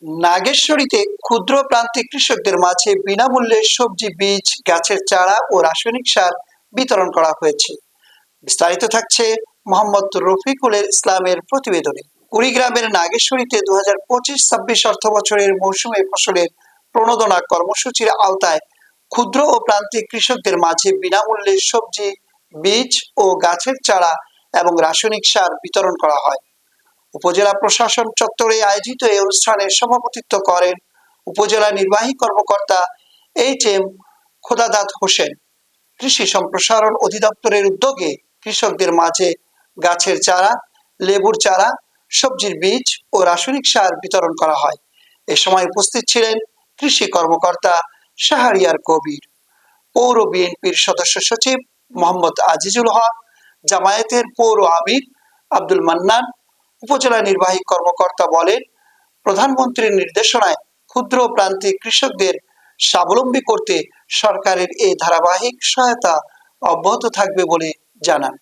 নাগেশ্বরীতে ক্ষুদ্র প্রান্তিক কৃষকদের মাঝে বিনামূল্যে সবজি বীজ, গাছের চারা ও রাসায়নিক সার বিতরণ করা হয়েছে। বিস্তারিত থাকছে মোহাম্মদ রফিকুলের ইসলামের প্রতিবেদনে। কুড়িগ্রামের নাগেশ্বরীতে 2025-26 অর্থ বছরের মৌসুমে ফসলের প্রণোদনা কর্মসূচির আওতায় ক্ষুদ্র ও প্রান্তিক কৃষকদের মাঝে বিনামূল্যে সবজি বীজ ও গাছের চারা এবং রাসায়নিক সার বিতরণ করা হয়। উপজেলা প্রশাসন চত্বরে আয়োজিত এই অনুষ্ঠানে সভাপতিত্ব করেন উপজেলা নির্বাহী কর্মকর্তা HM খোদাদাত হোসেন। কৃষি সম্প্রসারণ অধিদপ্তরের উদ্যোগে কৃষকদের মাঝে গাছের চারা, লেবুর চারা, সবজির বীজ ও রাসায়নিক সার বিতরণ করা হয়। এ সময় উপস্থিত ছিলেন কৃষি কর্মকর্তা শাহরিয়ার কবির, পৌর বিএনপির সদস্য সচিব মোহাম্মদ আজিজুল হক, জামায়াতের পৌর আমির আব্দুল মান্নান। উপজেলা নির্বাহী কর্মকর্তা বলেন, প্রধানমন্ত্রীর নির্দেশনায় ক্ষুদ্র প্রান্তিক কৃষকদের স্বাবলম্বী করতে সরকারের এই ধারাবাহিক সহায়তা অব্যাহত থাকবে বলে জানান।